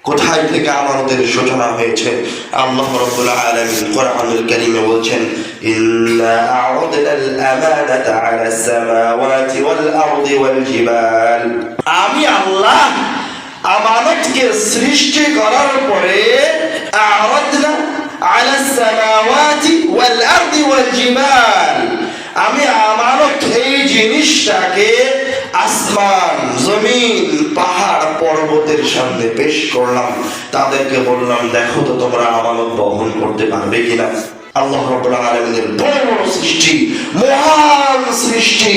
কোথায় থেকে আমানতের সূচনা হয়েছে? আল্লাহ রাব্বুল আলামিন কোরআনুল কারীমে বলছেন, ইন্না আ'রাদনাল আমানাতা আলাস সামাওয়াতি ওয়াল আরদি ওয়াল জিবাল। আমি আল্লাহ আমানতকে সৃষ্টি করার পরে আ'রাদনা আলাস সামাওয়াতি ওয়াল আরদি ওয়াল জিবাল, আমি আমানত এই জিনিসটাকে আসমান, জমিন, পাহাড়, পর্বতের সামনে পেশ করলাম। তাদেরকে বললাম, দেখো তো তোমরা আমানত বহন করতে পারবে কিনা। আল্লাহ রাব্বুল আলামিনের বড় বড় সৃষ্টি, মহান সৃষ্টি,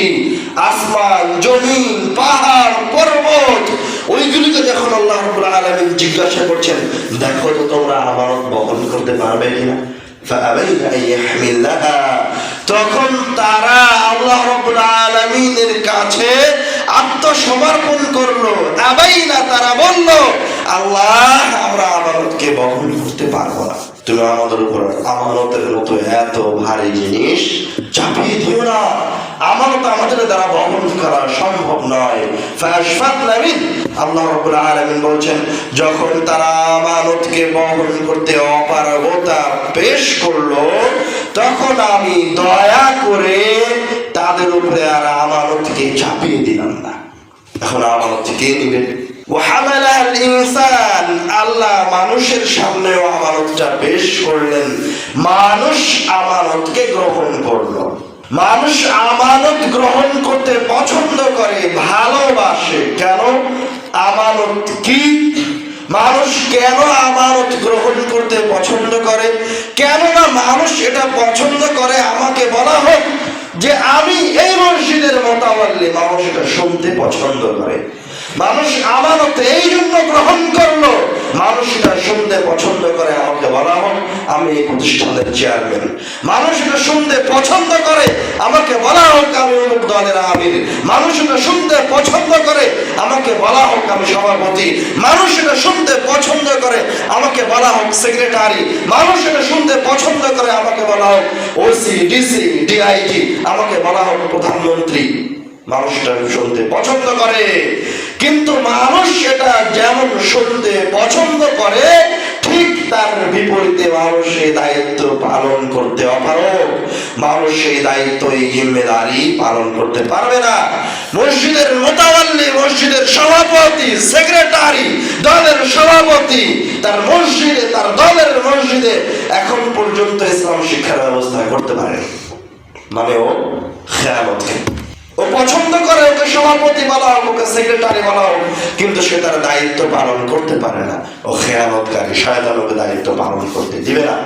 আসমান, জমিন, পাহাড়, পর্বত, ওইগুলিকে যখন আল্লাহ রাব্বুল আলামিন জিজ্ঞাসা করছেন, দেখো তো তোমরা আমানত বহন করতে পারবে কিনা, তখন তারা আল্লাহ রাব্বুল আলামিনের কাছে আত্মসমর্পণ করলো। আবাইনা, তারা বলল, আল্লাহ আমরা আমানতকে বহন করতে পারবো না, তুমি আমাদের উপর আমানতের মতো এত ভারী জিনিস চাপিয়ে দিও না, আমানত আমাদের দ্বারা বহন করা সম্ভব নয়। ফাশফাকনা মিন, আল্লাহ রাব্বুল আলামিন বলছেন, যখন তারা আমানতকে বহন করতে অপারগতা পেশ করলো, তখন আমি দয়া করে তাদের উপরে আর আমানতকে চাপিয়ে দিলাম না। এখন আমানত কে নিবে? ওয়াহামালাল ইনসান, আল্লাহ মানুষের সামনেও আমানতটা পেশ করলেন, মানুষ আমানতকে গ্রহণ করলো। মানুষ আমানত গ্রহণ করতে পছন্দ করে, ভালোবাসে। কেন? আমানত কি? মানুষ কেন আমানত গ্রহণ করতে পছন্দ করে? কেননা মানুষ এটা পছন্দ করে, আমাকে বলা হোক যে আমি এই মসজিদের মোতাওয়াল্লি, মানুষ এটা শুনতে পছন্দ করে। মানুষ আমানত এই জন্য গ্রহণ করলো, মানুষ এটা শুনতে পছন্দ করে, আমাকে বলা হোক আমি এই প্রতিষ্ঠানের চেয়ারম্যান। মানুষ এটা শুনতে পছন্দ করে, আমাকে বলা হোক আমি অমুক দলের আমির। মানুষ এটা শুনতে পছন্দ করে, আমাকে বলা হোক আমি সভাপতি। মানুষ এটা শুনতে পছন্দ করে, আমাকে বলা হোক সেক্রেটারি। মানুষ এটা শুনতে পছন্দ করে, আমাকে বলা হোক ওসি, ডিসি, ডিআইজি, আমাকে বলা হোক প্রধানমন্ত্রী। মানুষটা শুনতে পছন্দ করে, কিন্তু মানুষ এটা যেমন শুনতে পছন্দ করে, ঠিক তার বিপরীতে মানুষ এই দায়িত্ব পালন করতে অপারগ। মানুষ এই দায়িত্ব, এই জিম্মেদারি পালন করতে পারবে না। মসজিদের মোতাওয়াল্লি, মসজিদের সভাপতি, সেক্রেটারি, দলের সভাপতি, তার মসজিদে, তার দলের মসজিদে এখন পর্যন্ত ইসলাম শিক্ষার ব্যবস্থা করতে পারে, মানে ও খেয়ালত, ও পছন্দ করে ওকে সভাপতি বলা হোক, ওকে সেক্রেটারি বলা হোক, কিন্তু সে তার দায়িত্ব পালন করতে পারে না। ও খেয়ানতকারী, শয়তান ওকে দায়িত্ব পালন করতে দিবে না।